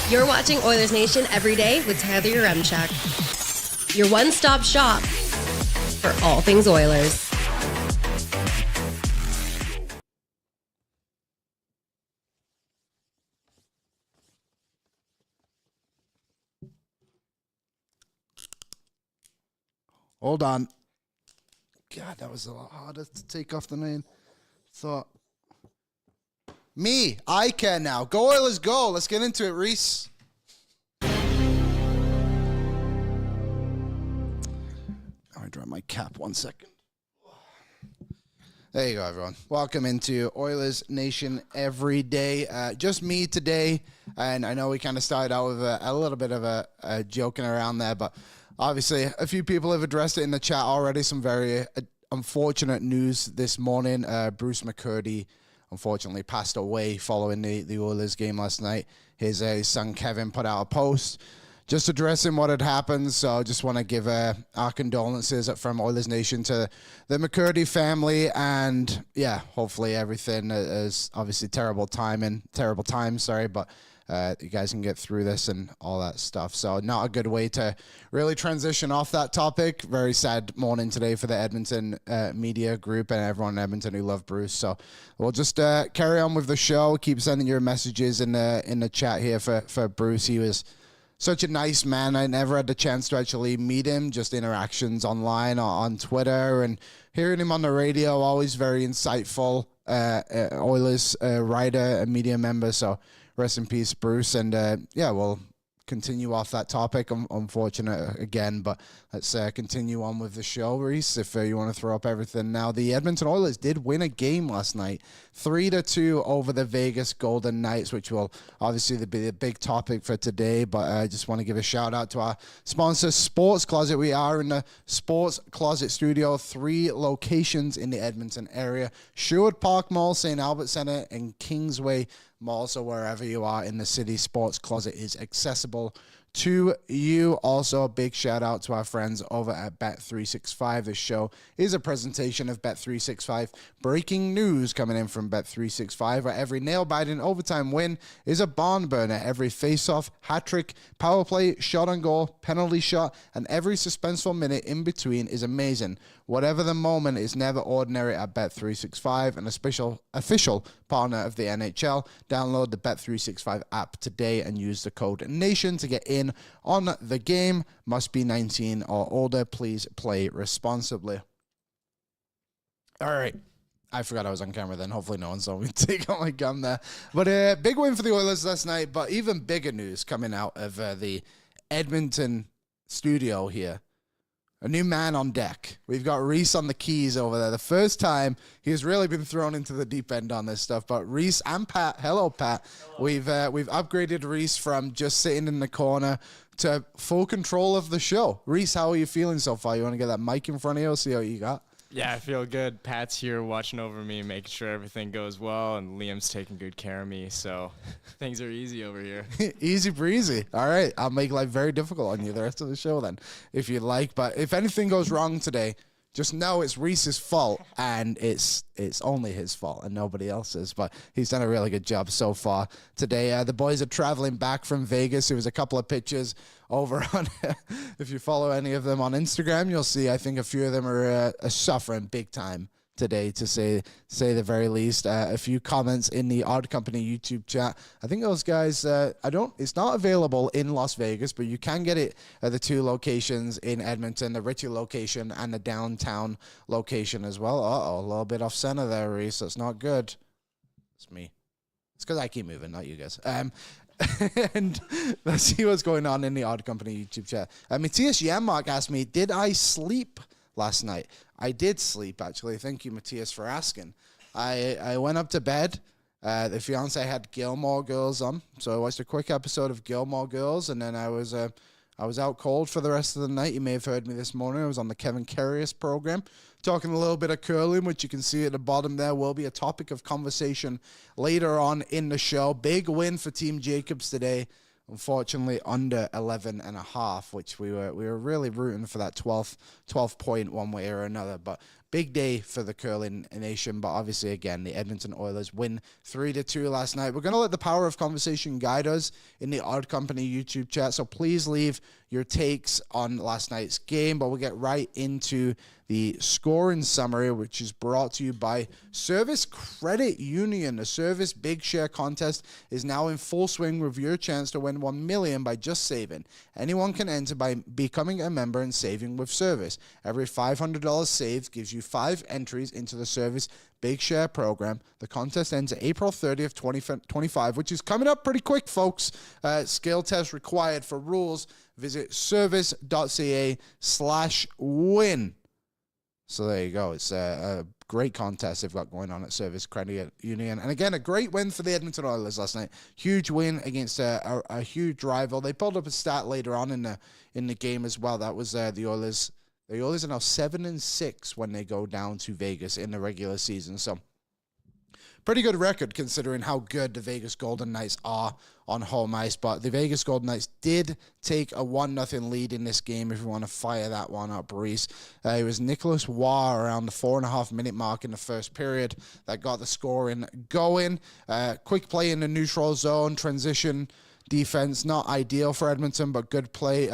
You're watching Oilers Nation Everyday with Tyler Yaremchuk. Your one-stop shop for all things Oilers. Hold on. God, that was a lot harder to take off than I thought. I can now. Go Oilers, go. Let's get into it, Reese. I drop my cap 1 second. There you go, everyone. Welcome into Oilers Nation Everyday. Just me today, and I know we kind of started out with a little bit of a joking around there, but obviously a few people have addressed it in the chat already. Some very unfortunate news this morning. Bruce McCertie unfortunately passed away following the Oilers game last night. His son Kevin put out a post just addressing what had happened. So I just want to give our condolences from Oilers Nation to the McCertie family. And yeah, hopefully everything is obviously terrible times, but you guys can get through this and all that stuff. So not a good way to really transition off that topic. Very sad morning today for the Edmonton media group and everyone in Edmonton who love Bruce. So we'll just carry on with the show. Keep sending your messages in the chat here for Bruce. He was such a nice man. I never had the chance to actually meet him, just interactions online or on Twitter, and hearing him on the radio, always very insightful. Oilers writer and media member. So rest in peace, Bruce. And we'll continue off that topic. Unfortunate again, but let's continue on with the show, Reese, if you want to throw up everything now. The Edmonton Oilers did win a game last night, 3-2 over the Vegas Golden Knights, which will obviously be the big topic for today. But I just want to give a shout out to our sponsor, Sports Closet. We are in the Sports Closet studio, 3 locations in the Edmonton area: Sherwood Park Mall, St. Albert Center, and Kingsway Mall. So wherever you are in the city, Sports Closet is accessible to you. Also, a big shout out to our friends over at Bet365. This show is a presentation of Bet365. Breaking news coming in from Bet365, where every nail-biting overtime win is a barn burner. Every face-off, hat-trick, power play, shot on goal, penalty shot, and every suspenseful minute in between is amazing. Whatever the moment is never ordinary at Bet365, an official partner of the NHL. Download the Bet365 app today and use the code NATION to get in on the game. Must be 19 or older. Please play responsibly. All right. I forgot I was on camera then. Hopefully no one saw me take out my gun there. But a big win for the Oilers last night. But even bigger news coming out of the Edmonton studio here. A new man on deck. We've got Reese on the keys over there. The first time he's really been thrown into the deep end on this stuff. But Reese and Pat, hello Pat. Hello. We've upgraded Reese from just sitting in the corner to full control of the show. Reese, how are you feeling so far? You want to get that mic in front of you? See what you got. Yeah, I feel good. Pat's here watching over me, making sure everything goes well, and Liam's taking good care of me, so things are easy over here. Easy breezy. All right, I'll make life very difficult on you the rest of the show then, if you'd like. But if anything goes wrong today, just know it's Reese's fault, and it's only his fault and nobody else's. But he's done a really good job so far today. The boys are traveling back from Vegas. There was a couple of pictures over on, if you follow any of them on Instagram, you'll see I think a few of them are suffering big time today, to say the very least. A few comments in the Odd Company YouTube chat. I think those guys, it's not available in Las Vegas, but you can get it at the 2 locations in Edmonton, the Ritchie location and the downtown location as well. Uh-oh, a little bit off center there, Reese. That's not good. It's me. It's because I keep moving, not you guys. And let's see what's going on in the Odd Company YouTube chat. Matthias Yaremchuk asked me, did I sleep last night? I did sleep, actually. Thank you, Matthias, for asking. I went up to bed. The fiance had Gilmore Girls on, so I watched a quick episode of Gilmore Girls, and then I was out cold for the rest of the night. You may have heard me this morning. I was on the Kevin Carrius program, talking a little bit of curling, which you can see at the bottom there will be a topic of conversation later on in the show. Big win for Team Jacobs today. Unfortunately, under 11.5, which we were really rooting for that 12th point one way or another. But big day for the curling nation, but obviously, again, the Edmonton Oilers win 3-2 last night. We're going to let the power of conversation guide us in the Odd Company YouTube chat, so please leave your takes on last night's game, but we'll get right into the scoring summary, which is brought to you by Service Credit Union. The Service Big Share contest is now in full swing with your chance to win $1 million by just saving. Anyone can enter by becoming a member and saving with Service. Every $500 saved gives you 5 entries into the Service Big Share program. The contest ends April 30th, 2025, which is coming up pretty quick, folks. Skill test required. For rules, visit service.ca/win. So there you go. It's a great contest they've got going on at Service Credit Union. And again, a great win for the Edmonton Oilers last night. Huge win against a huge rival. They pulled up a stat later on in the game as well. That was the Oilers. The Oilers are now 7-6 when they go down to Vegas in the regular season. So pretty good record considering how good the Vegas Golden Knights are on home ice. But the Vegas Golden Knights did take a 1-0 lead in this game, if you want to fire that one up, Reese. It was Nicholas Waugh around the 4.5-minute mark in the first period that got the scoring going. Quick play in the neutral zone, transition defense, not ideal for Edmonton, but good play,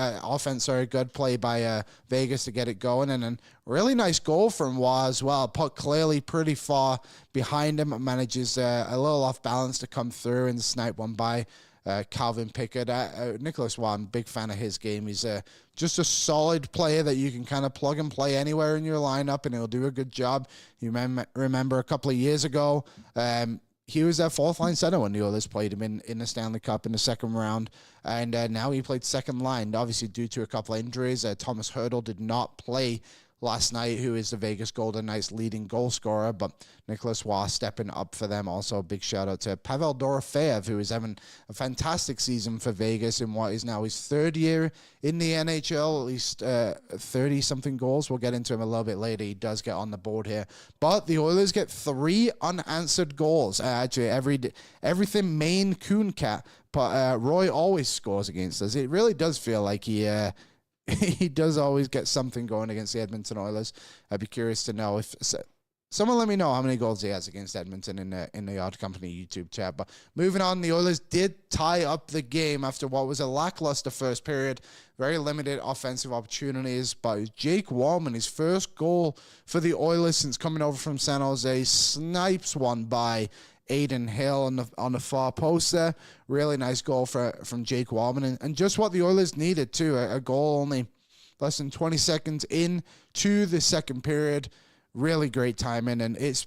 good play by Vegas to get it going. And then really nice goal from Waugh as well. Puck clearly pretty far behind him. Manages a little off balance to come through and snipe one by Calvin Pickett. Nicholas Waugh, I'm a big fan of his game. He's just a solid player that you can kind of plug and play anywhere in your lineup, and he'll do a good job. You remember a couple of years ago, he was that fourth line center when the Oilers played him in the Stanley Cup in the second round. And now he played second line, obviously due to a couple of injuries. Thomas Hertl did not play last night, who is the Vegas Golden Knights' leading goal scorer, but Nicholas Waugh stepping up for them. Also, a big shout out to Pavel Dorofeyev, who is having a fantastic season for Vegas in what is now his third year in the NHL, at least 30-something goals. We'll get into him a little bit later. He does get on the board here. But the Oilers get 3 unanswered goals. Actually, everything Maine Coon Cat, but Roy always scores against us. It really does feel like he does always get something going against the Edmonton Oilers. I'd be curious to know if someone let me know how many goals he has against Edmonton in the Odd Company YouTube chat. But moving on, the Oilers did tie up the game after what was a lackluster first period. Very limited offensive opportunities, but Jake Wallman, his first goal for the Oilers since coming over from San Jose, snipes one by Aiden Hill on the far post there. Really nice goal from Jake Wallman, and just what the Oilers needed too. A goal only less than 20 seconds into the second period. Really great timing, and the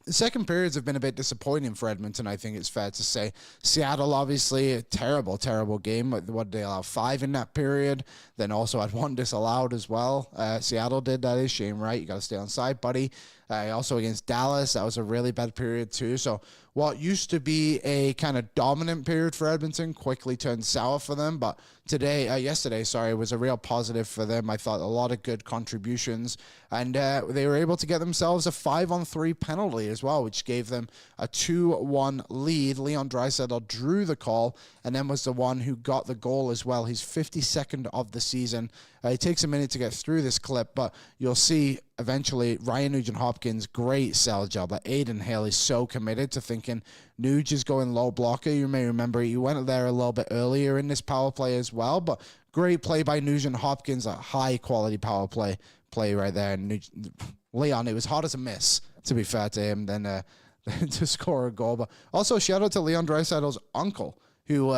second periods have been a bit disappointing for Edmonton, I think it's fair to say. Seattle, obviously, a terrible, terrible game. What did they allow? 5 in that period. Then also had 1 disallowed as well. Seattle did. That is Shane Wright. You got to stay on side, buddy. Also against Dallas, that was a really bad period too. So what used to be a kind of dominant period for Edmonton quickly turned sour for them. But yesterday, was a real positive for them. I thought a lot of good contributions, and they were able to get themselves a 5-on-3 penalty as well, which gave them a 2-1 lead. Leon Draisaitl drew the call and then was the one who got the goal as well, his 52nd of the season. It takes a minute to get through this clip, but you'll see eventually Ryan Nugent-Hopkins, great sell job. But Aiden Hill is so committed to thinking Nuge is going low blocker. You may remember he went there a little bit earlier in this power play as well, but great play by Nugent-Hopkins, a high-quality power play right there. And Leon, it was hard as a miss, to be fair to him, than to score a goal. But also, shout out to Leon Draisaitl's uncle, who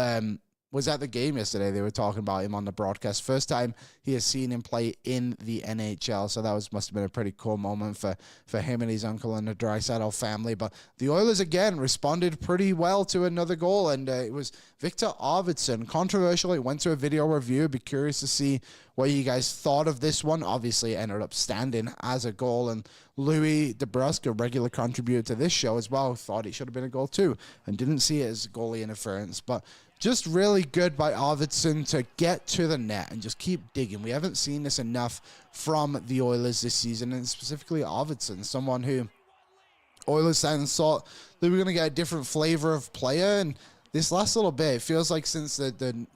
was at the game yesterday. They were talking about him on the broadcast. First time he has seen him play in the NHL, so that must have been a pretty cool moment for him and his uncle and the Draisaitl family. But the Oilers, again, responded pretty well to another goal, and it was Victor Arvidsson. Controversially, went to a video review. Be curious to see what you guys thought of this one. Obviously, it ended up standing as a goal, and Louis DeBrusque, a regular contributor to this show as well, thought it should have been a goal too, and didn't see it as goalie interference. But just really good by Arvidsson to get to the net and just keep digging. We haven't seen this enough from the Oilers this season, and specifically Arvidsson, someone who Oilers fans thought they were going to get a different flavor of player, and this last little bit, it feels like since the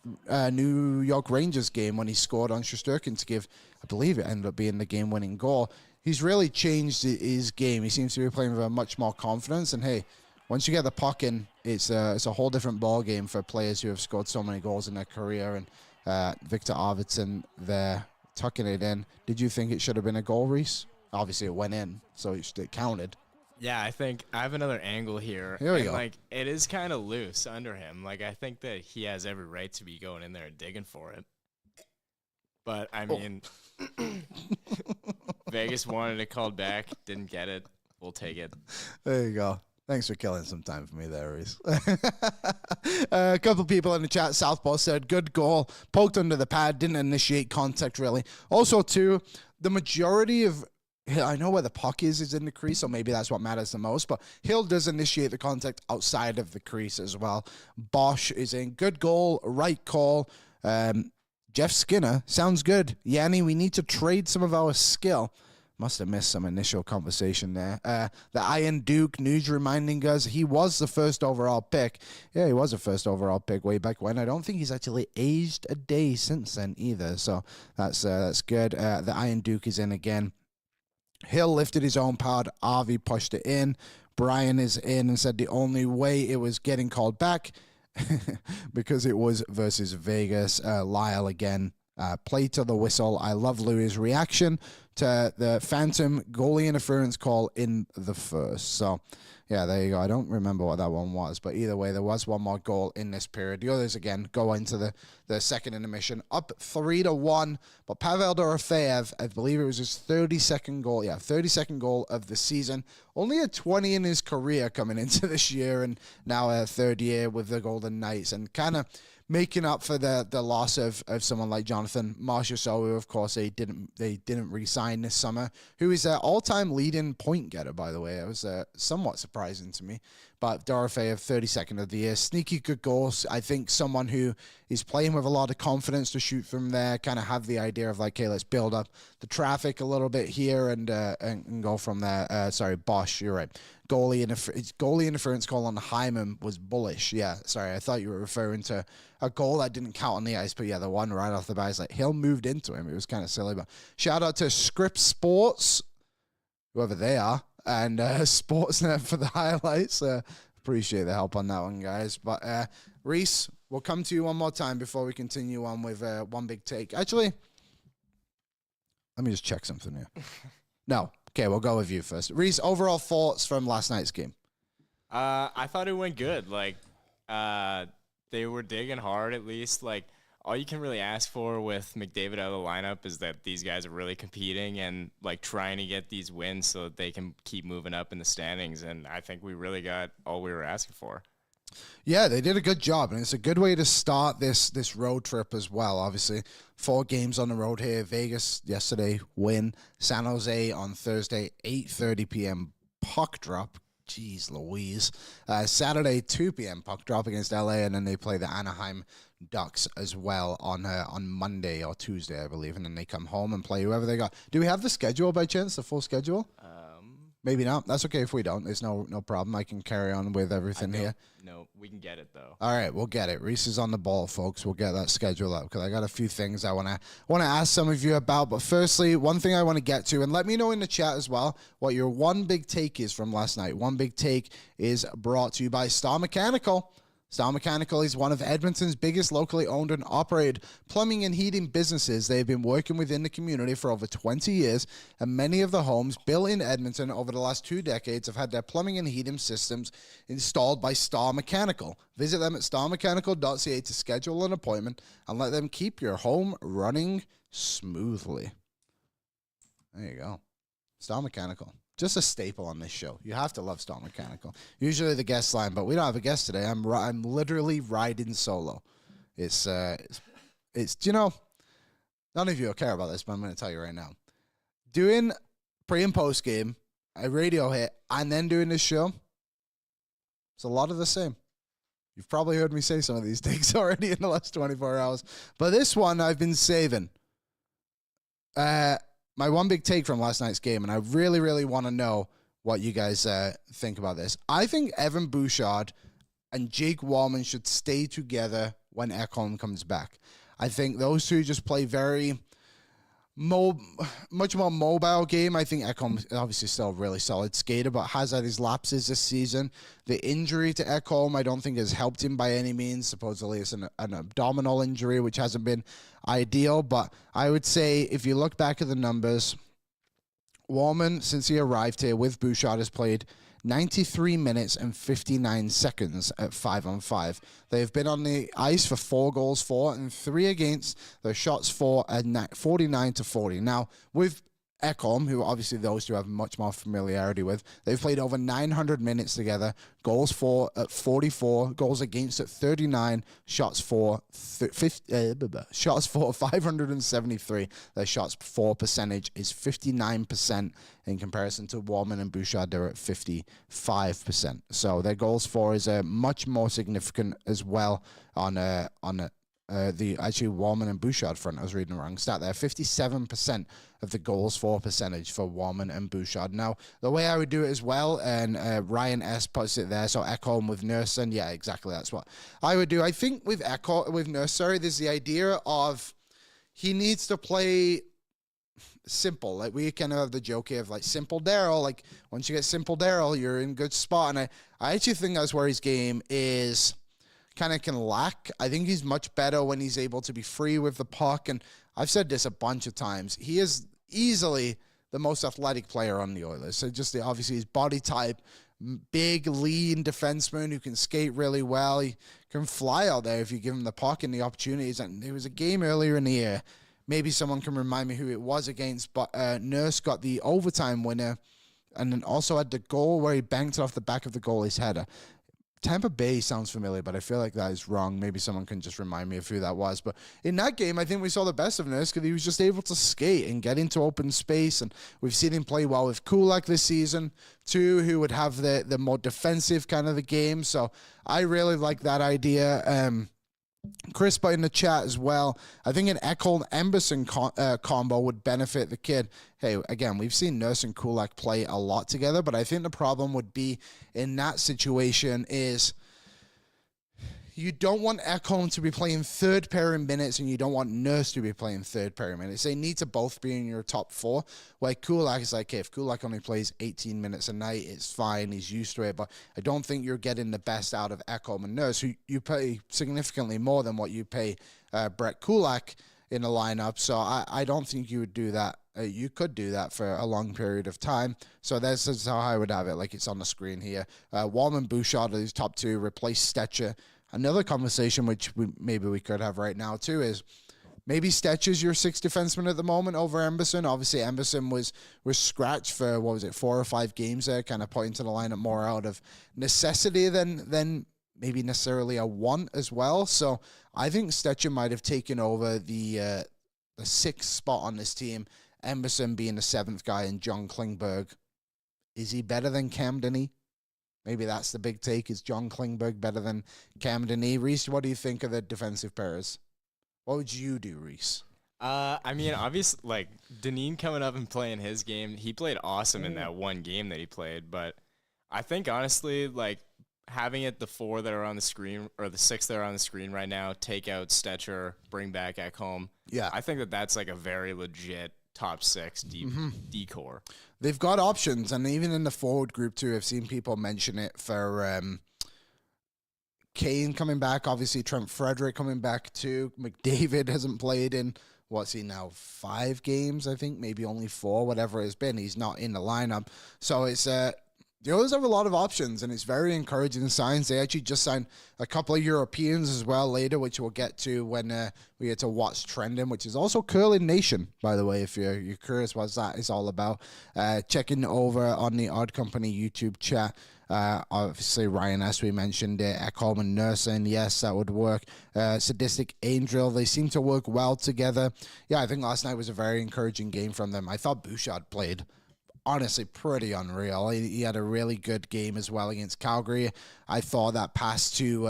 New York Rangers game when he scored on Shesterkin to give, I believe it ended up being the game-winning goal, he's really changed his game. He seems to be playing with a much more confidence. And, hey, once you get the puck in, it's a whole different ball game for players who have scored so many goals in their career. And Victor Arvidsson there tucking it in. Did you think it should have been a goal, Reese? Obviously, it went in, so it counted. Yeah, I think I have another angle here. Here we go. Like, it is kind of loose under him. Like, I think that he has every right to be going in there and digging for it. But, I mean, Vegas wanted it called back, didn't get it. We'll take it. There you go. Thanks for killing some time for me there, Reese. A couple people in the chat, Southpaw said, good goal, poked under the pad, didn't initiate contact, really. Also, too, the majority of, I know where the puck is in the crease, so maybe that's what matters the most, but Hill does initiate the contact outside of the crease as well. Bosch is in. Good goal, right call. Jeff Skinner, sounds good. Yanni, we need to trade some of our skill. Must have missed some initial conversation there. The Iron Duke news reminding us he was the first overall pick. Yeah, he was the first overall pick way back when. I don't think he's actually aged a day since then either, so that's good. The Iron Duke is in again. Hill lifted his own pad. Avi pushed it in. Brian is in and said the only way it was getting called back because it was versus Vegas. Lyle again. Play to the whistle. I love Louis' reaction to the phantom goalie interference call in the first. So, yeah, there you go. I don't remember what that one was, but either way, there was one more goal in this period. The others, again, go into the second intermission. Up 3-1, but Pavel Dorofeyev, I believe it was his 32nd goal. Yeah, 32nd goal of the season. Only a 20 in his career coming into this year, and now a third year with the Golden Knights, and kind of making up for the loss of someone like Jonathan Marchessault, who, of course, they didn't re-sign this summer, who is their all-time leading point getter, by the way. It was somewhat surprising to me. But Dorofeyev, 32nd of the year. Sneaky good goals. I think someone who is playing with a lot of confidence to shoot from there, kind of have the idea of like, hey, let's build up the traffic a little bit here and go from there. Sorry, Bosch, you're right. Goalie interference call on Hyman was bullish. Yeah, sorry, I thought you were referring to a goal that didn't count on the ice, but yeah, the one right off the bat is like Hill moved into him. It was kind of silly, but shout out to Script Sports, whoever they are, and Sportsnet for the highlights. Appreciate the help on that one, guys. But Reese, we'll come to you one more time before we continue on with one big take. Actually, let me just check something here. No. Okay, we'll go with you first. Reese, overall thoughts from last night's game? I thought it went good. Like, they were digging hard, at least. Like, all you can really ask for with McDavid out of the lineup is that these guys are really competing and, like, trying to get these wins so that they can keep moving up in the standings. And I think we really got all we were asking for. Yeah, they did a good job, and it's a good way to start this road trip as well. Obviously, 4 games on the road here. Vegas yesterday, win. San Jose on Thursday, 8:30 p.m. puck drop. Jeez Louise. Saturday, 2 p.m. puck drop against LA, and then they play the Anaheim Ducks as well on Monday or Tuesday, I believe, and then they come home and play whoever they got. Do we have the schedule by chance, the full schedule? Maybe not. That's okay if we don't. There's no problem. I can carry on with everything here. No, we can get it, though. All right, we'll get it. Reese is on the ball, folks. We'll get that schedule up because I got a few things I want to ask some of you about. But firstly, one thing I want to get to, and let me know in the chat as well what your one big take is from last night. One big take is brought to you by Star Mechanical. Star Mechanical is one of Edmonton's biggest locally owned and operated plumbing and heating businesses. They've been working within the community for over 20 years, and many of the homes built in Edmonton over the last 2 decades have had their plumbing and heating systems installed by Star Mechanical. Visit them at starmechanical.ca to schedule an appointment and let them keep your home running smoothly. There you go. Star Mechanical. Just a staple on this show. You have to love Star Mechanical. Usually the guest line, but we don't have a guest today. I'm literally riding solo. It's you know, none of you will care about this, but I'm going to tell you right now. Doing pre and post game, a radio hit, and then doing this show, it's a lot of the same. You've probably heard me say some of these things already in the last 24 hours, but this one I've been saving. My one big take from last night's game, and I really, really want to know what you guys think about this. I think Evan Bouchard and Jake Wallman should stay together when Ekholm comes back. I think those two just play very much more mobile game. I think Ekholm is obviously still a really solid skater, but has had his lapses this season. The injury to Ekholm, I don't think has helped him by any means. Supposedly it's an abdominal injury, which hasn't been ideal. But I would say if you look back at the numbers, Wallman, since he arrived here with Bouchard, has played 93 minutes and 59 seconds at 5-on-5. They've been on the ice for 4 goals for and 3 against. Their shots for at 49-40. Now, with Ekholm, who obviously those two have much more familiarity with, they've played over 900 minutes together. Goals for at 44, goals against at 39, shots for 573. Their shots for percentage is 59% in comparison to Wallman and Bouchard. They're at 55%. So their goals for is much more significant as well on the actually Wallman and Bouchard front. I was reading the wrong stat there. 57% of the goals for percentage for Wallman and Bouchard. Now, the way I would do it as well, and Ryan S puts it there, so Ekholm with Nursen. Yeah, exactly. That's what I would do. I think with Nurse, there's the idea of he needs to play simple. Like, we kind of have the joke here of like simple Daryl. Like, once you get simple Daryl, you're in good spot. And I actually think that's where his game is kind of can lack. I think he's much better when he's able to be free with the puck. And I've said this a bunch of times. He is easily the most athletic player on the Oilers. So just obviously his body type, big, lean defenseman who can skate really well. He can fly out there if you give him the puck and the opportunities. And there was a game earlier in the year. Maybe someone can remind me who it was against, but Nurse got the overtime winner and then also had the goal where he banked it off the back of the goalie's header. Tampa Bay sounds familiar, but I feel like that is wrong. Maybe someone can just remind me of who that was. But in that game, I think we saw the best of Nurse because he was just able to skate and get into open space. And we've seen him play well with Kulak this season, too, who would have the more defensive kind of the game. So I really like that idea. Chris put in the chat as well. I think an Ekholm-Emberson combo would benefit the kid. Hey, again, we've seen Nurse and Kulak play a lot together, but I think the problem would be in that situation is you don't want Ekholm to be playing third pairing minutes and you don't want Nurse to be playing third pairing minutes. They need to both be in your top 4. Where Kulak is like, hey, if Kulak only plays 18 minutes a night, it's fine. He's used to it. But I don't think you're getting the best out of Ekholm and Nurse, who you pay significantly more than what you pay Brett Kulak in the lineup. So I don't think you would do that. You could do that for a long period of time. So this is how I would have it, like it's on the screen here. Wallman, Bouchard are these top 2. Replace Stetcher. Another conversation which maybe we could have right now too is maybe Stetcher's your 6th defenseman at the moment over Emberson. Obviously, Emberson was scratched for, 4 or 5 games there, kind of put into the lineup more out of necessity than maybe necessarily a want as well. So I think Stetcher might have taken over the 6th spot on this team, Emberson being the 7th guy and John Klingberg. Is he better than Cam Denny? Maybe that's the big take. Is John Klingberg better than Cam Denny? Reese, what do you think of the defensive pairs? What would you do, Reese? I mean, obviously, like, Deneen coming up and playing his game, he played awesome in that one game that he played. But I think, honestly, like, having it the 4 that are on the screen, or the 6 that are on the screen right now, take out Stetcher, bring back Ekholm. Yeah. I think that's, like, a very legit top 6 D-core. They've got options, and even in the forward group, too, I've seen people mention it for Kane coming back, obviously Trent Frederick coming back, too. McDavid hasn't played in, what's he now, 5 games, I think, maybe only 4, whatever it's been. He's not in the lineup. So it's the Oilers have a lot of options, and it's very encouraging signs. They actually just signed a couple of Europeans as well later, which we'll get to when we get to what's trending, which is also Curling Nation, by the way, if you're curious what that is all about. Checking over on the Odd Company YouTube chat. Obviously, Ryan, as we mentioned, Ekholm and Nursen, yes, that would work. Sadistic Angel, they seem to work well together. Yeah, I think last night was a very encouraging game from them. I thought Bouchard played honestly pretty unreal. He had a really good game as well against Calgary. I thought that pass to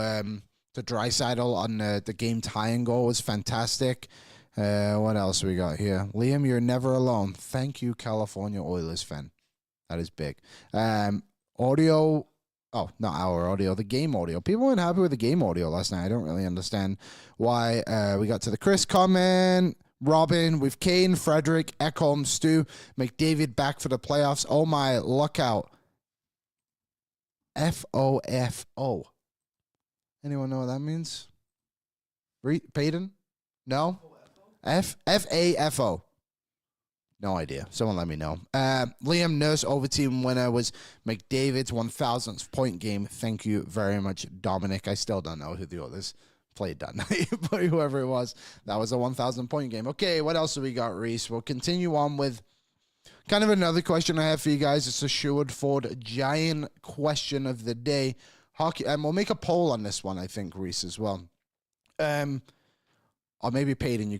Draisaitl on the game tying goal was fantastic. What else we got here? Liam, you're never alone. Thank you, California Oilers fan. That is big. Audio Oh, not our audio, the game audio. People weren't happy with the game audio last night. I don't really understand why. We got to the Chris comment. Robin with Kane, Frederick, Ekholm, Stu, McDavid back for the playoffs. Oh my, look out. FOFO. Anyone know what that means? Payton? No? FAFO. No idea. Someone let me know. Liam Nurse overteam winner was McDavid's 1,000th point game. Thank you very much, Dominic. I still don't know who the others played that night, but whoever it was, that was a 1,000 point game. Okay, what else do we got, Reese? We'll continue on with kind of another question I have for you guys. It's a Sherwood Ford Giant Question of the day. Hockey, and we'll make a poll on this one, I think, Reese, as well. Or maybe Peyton,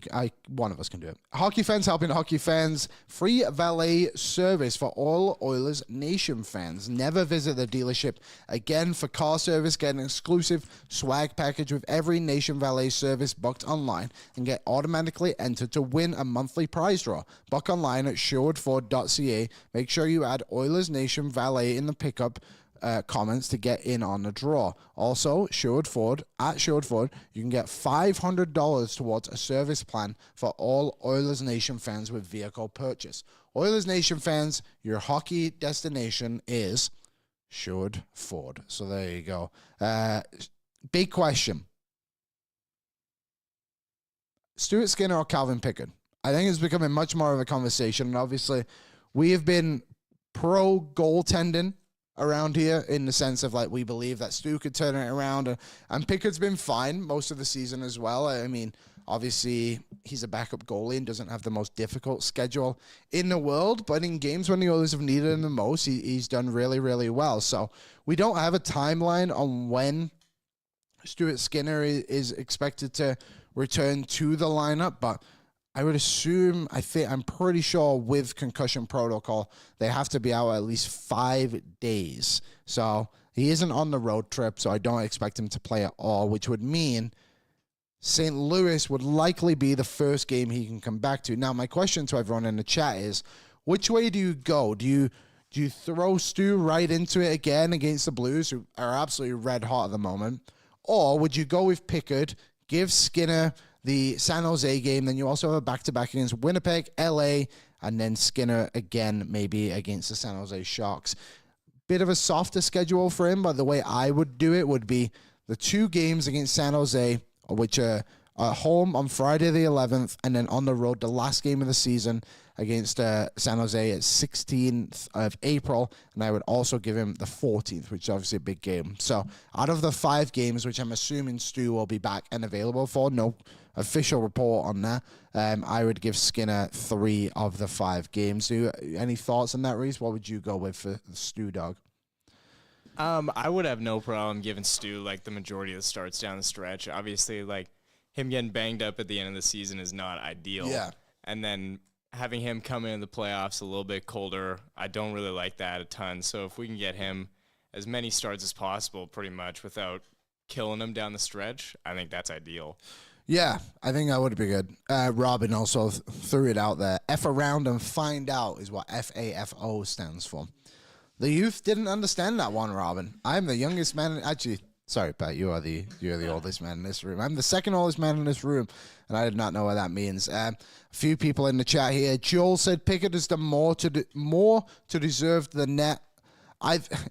one of us can do it. Hockey fans helping hockey fans. Free valet service for all Oilers Nation fans. Never visit the dealership again for car service. Get an exclusive swag package with every Nation valet service booked online and get automatically entered to win a monthly prize draw. Book online at sherwoodford.ca. Make sure you add Oilers Nation valet in the pickup comments to get in on the draw. Also, Sherwood Ford, you can get $500 towards a service plan for all Oilers Nation fans with vehicle purchase. Oilers Nation fans, your hockey destination is Sherwood Ford. So there you go. Big question. Stuart Skinner or Calvin Pickard? I think it's becoming much more of a conversation. And obviously, we have been pro goaltending around here in the sense of like we believe that Stu could turn it around, and Pickard's been fine most of the season as well. I mean, obviously he's a backup goalie and doesn't have the most difficult schedule in the world, but in games when the Oilers have needed him the most, he's done really, really well. So we don't have a timeline on when Stuart Skinner is expected to return to the lineup, but I would assume, I'm pretty sure with concussion protocol, they have to be out at least 5 days. So he isn't on the road trip, so I don't expect him to play at all, which would mean St. Louis would likely be the first game he can come back to. Now, my question to everyone in the chat is, which way do you go? Do you throw Stu right into it again against the Blues, who are absolutely red hot at the moment? Or would you go with Pickard, give Skinner the San Jose game, then you also have a back-to-back against Winnipeg, LA, and then Skinner again, maybe against the San Jose Sharks. Bit of a softer schedule for him, but the way I would do it would be the 2 games against San Jose, which are at home on Friday the 11th, and then on the road, the last game of the season against San Jose at 16th of April, and I would also give him the 14th, which is obviously a big game. So out of the 5 games, which I'm assuming Stu will be back and available for, no official report on that, I would give Skinner 3 of the 5 games. Any thoughts on that, Reese? What would you go with for Stu, dog? I would have no problem giving Stu like the majority of the starts down the stretch. Obviously, like him getting banged up at the end of the season is not ideal. Yeah. And then having him come in the playoffs a little bit colder, I don't really like that a ton. So if we can get him as many starts as possible pretty much without killing him down the stretch, I think that's ideal. Yeah, I think that would be good. Robin also threw it out there. F around and find out is what FAFO stands for. The youth didn't understand that one, Robin. I'm the youngest man. Actually, sorry, Pat, you're the oldest man in this room. I'm the second oldest man in this room, and I did not know what that means. A few people in the chat here. Joel said Pickett has done more to deserve the net.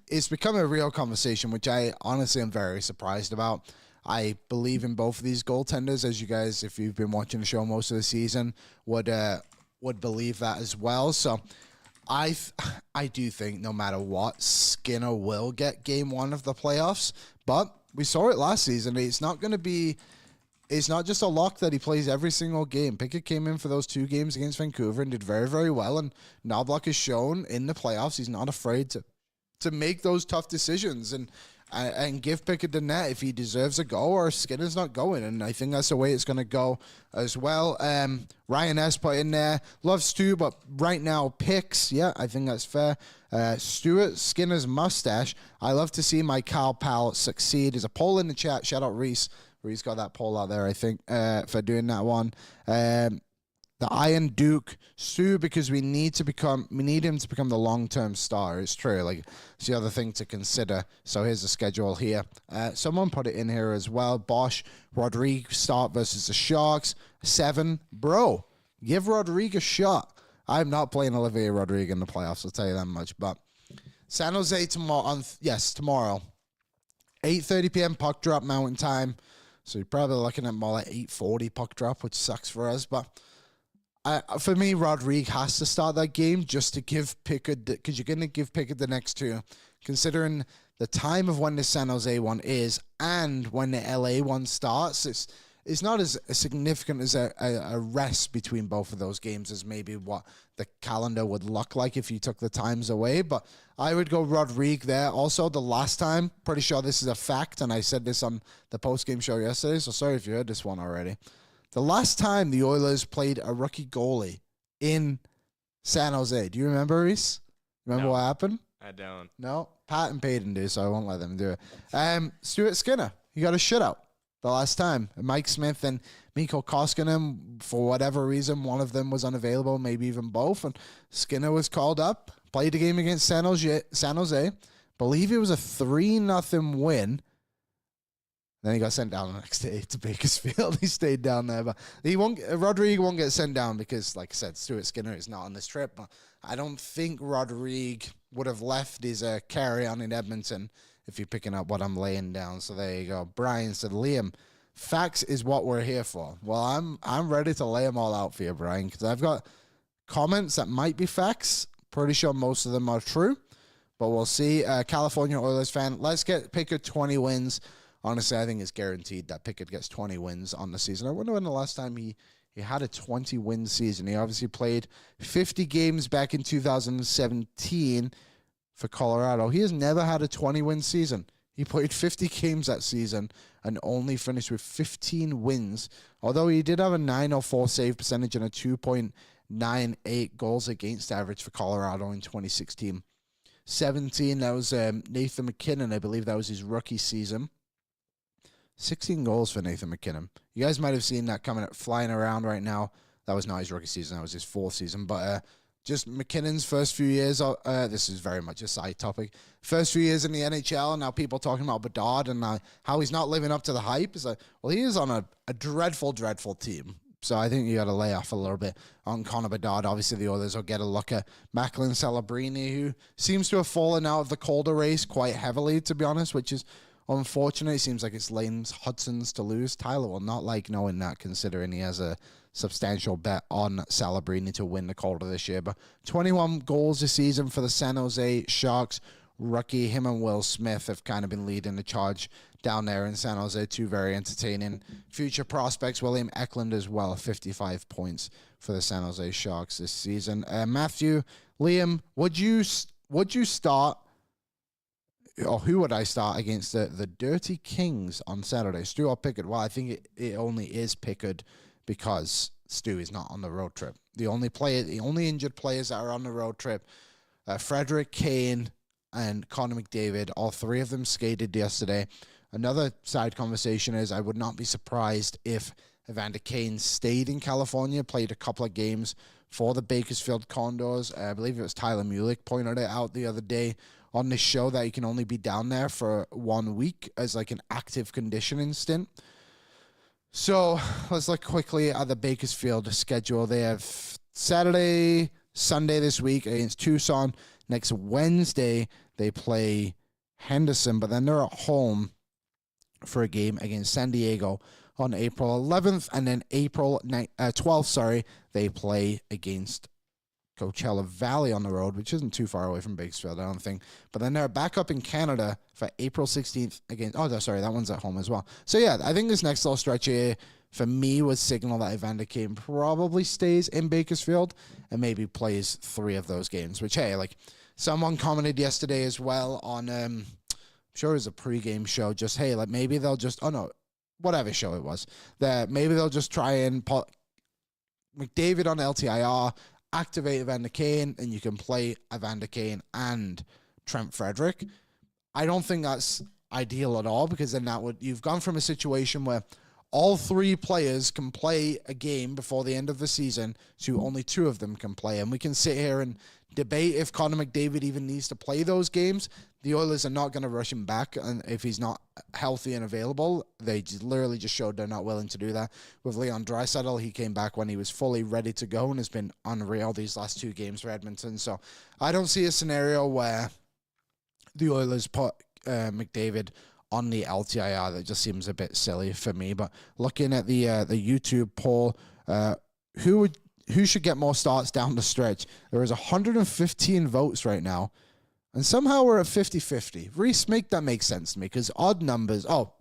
It's become a real conversation, which I honestly am very surprised about. I believe in both of these goaltenders, as you guys, if you've been watching the show most of the season, would believe that as well. So I do think no matter what, Skinner will get game 1 of the playoffs. But we saw it last season. It's not just a lock that he plays every single game. Pickett came in for those 2 games against Vancouver and did very, very well. And Knobloch has shown in the playoffs he's not afraid to make those tough decisions and give Pickett the net if he deserves a go or Skinner's not going. And I think that's the way it's going to go as well. Ryan S. put in there, loves Stu, but right now picks. Yeah, I think that's fair. Stuart Skinner's mustache. I love to see my Cal pal succeed. There's a poll in the chat. Shout out Reese. Reese got that poll out there, I think, for doing that one. the Iron Duke, Stu, because we need him to become the long-term star. It's true. Like, it's the other thing to consider. So here's the schedule here. Someone put it in here as well. Bosch, Rodrigue start versus the Sharks. 7. Bro, give Rodrigue a shot. I'm not playing Olivier Rodrigue in the playoffs, I'll tell you that much. But San Jose tomorrow. Tomorrow. 8:30 p.m. puck drop Mountain Time. So you're probably looking at more like 8:40 puck drop, which sucks for us. But for me, Rodrigue has to start that game just to give Pickard, because you're going to give Pickard the next 2, considering the time of when the San Jose one is and when the LA one starts. It's not as significant as a rest between both of those games as maybe what the calendar would look like if you took the times away. But I would go Rodrigue there. Also, the last time, pretty sure this is a fact, and I said this on the post-game show yesterday, so sorry if you heard this one already. The last time the Oilers played a rookie goalie in San Jose, do you remember, Reese? Remember what happened? I don't. No? Pat and Payton do, so I won't let them do it. Stuart Skinner, he got a shutout the last time. Mike Smith and Mikko Koskinen, for whatever reason, one of them was unavailable, maybe even both, and Skinner was called up, played the game against San Jose. Believe it was a 3-0 win. Then he got sent down the next day to Bakersfield. He stayed down there, but Rodrigue won't get sent down because, like I said, Stuart Skinner is not on this trip. But I don't think Rodrigue would have left his carry-on in Edmonton if you're picking up what I'm laying down. So there you go. Brian said, Liam, facts is what we're here for. Well, I'm ready to lay them all out for you, Brian, because I've got comments that might be facts. Pretty sure most of them are true, but we'll see. California Oilers fan, let's get Pickard 20 wins. Honestly, I think it's guaranteed that Pickard gets 20 wins on the season. I wonder when the last time he had a 20-win season. He obviously played 50 games back in 2017 for Colorado. He has never had a 20-win season. He played 50 games that season and only finished with 15 wins, although he did have a 904 save percentage and a 2.98 goals against average for Colorado in 2016. 17, that was Nathan McKinnon. I believe that was his rookie season. 16 goals for Nathan McKinnon. You guys might have seen that flying around right now. That was not his rookie season. That was his 4th season. But just McKinnon's first few years, this is very much a side topic. First few years in the NHL, and now people talking about Bedard and how he's not living up to the hype. It's like, well, he is on a dreadful, dreadful team. So I think you got to lay off a little bit on Connor Bedard. Obviously, the Oilers will get a look at Macklin Celebrini, who seems to have fallen out of the Calder race quite heavily, to be honest, which is unfortunate. It seems like it's Lane Hudson's to lose. Tyler will not like knowing that, considering he has a substantial bet on Celebrini to win the Calder this year. But 21 goals this season for the San Jose Sharks. Rookie, him and Will Smith have kind of been leading the charge down there in San Jose. 2 very entertaining future prospects. William Eklund as well, 55 points for the San Jose Sharks this season. Matthew, Liam, would you start, or who would I start against the Dirty Kings on Saturday? Stu or Pickard? Well, I think it only is Pickard because Stu is not on the road trip. The only injured players that are on the road trip, Frederick Kane and Connor McDavid, all 3 of them skated yesterday. Another side conversation is I would not be surprised if Evander Kane stayed in California, played a couple of games for the Bakersfield Condors. I believe it was Tyler Mulick pointed it out the other day on this show that he can only be down there for 1 week as like an active conditioning stint. So let's look quickly at the Bakersfield schedule. They have Saturday, Sunday this week against Tucson. Next Wednesday, they play Henderson, but then they're at home for a game against San Diego on April 11th. And then April 12th, they play against Coachella Valley on the road, which isn't too far away from Bakersfield, I don't think. But then they're back up in Canada for April 16th against... Oh, sorry, that one's at home as well. So, yeah, I think this next little stretch here, for me, would signal that Evander Kane probably stays in Bakersfield and maybe plays 3 of those games, which, hey, like, someone commented yesterday as well on... I'm sure it was a pregame show, just, hey, like, maybe they'll just... Oh, no, whatever show it was. That maybe they'll just try and put McDavid on LTIR, activate Evander Kane, and you can play Evander Kane and Trent Frederick. I don't think that's ideal at all, because then you've gone from a situation where all 3 players can play a game before the end of the season, so only 2 of them can play. And we can sit here and debate if Connor McDavid even needs to play those games. The Oilers are not going to rush him back, and if he's not healthy and available, they literally just showed they're not willing to do that. With Leon Draisaitl, he came back when he was fully ready to go and has been unreal these last 2 games for Edmonton. So I don't see a scenario where the Oilers put McDavid on the LTIR. That just seems a bit silly for me. But looking at the YouTube poll, who should get more starts down the stretch? There is 115 votes right now, and somehow we're at 50-50. Reese, make that make sense to me, because odd numbers. Oh,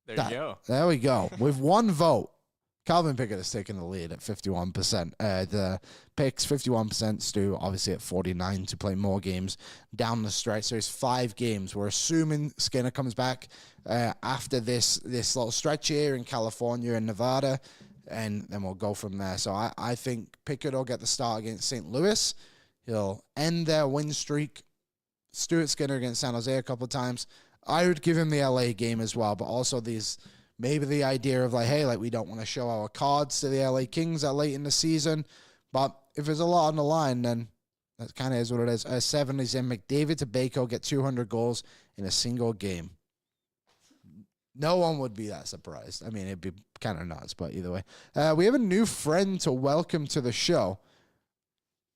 there you go. There we go. With 1 vote, Calvin Pickett has taken the lead at 51%. The picks, 51%. Stu, obviously, at 49 to play more games down the stretch. So it's 5 games. We're assuming Skinner comes back after this little stretch here in California and Nevada, and then we'll go from there. So I think Pickett will get the start against St. Louis. He'll end their win streak. Stuart Skinner against San Jose a couple of times. I would give him the LA game as well, but also maybe the idea of like, hey, like we don't want to show our cards to the LA Kings that late in the season. But if there's a lot on the line, then that kind of is what it is. 7 is in McDavid to Bako, get 200 goals in a single game. No one would be that surprised. I mean, it'd be kind of nuts, but either way. We have a new friend to welcome to the show.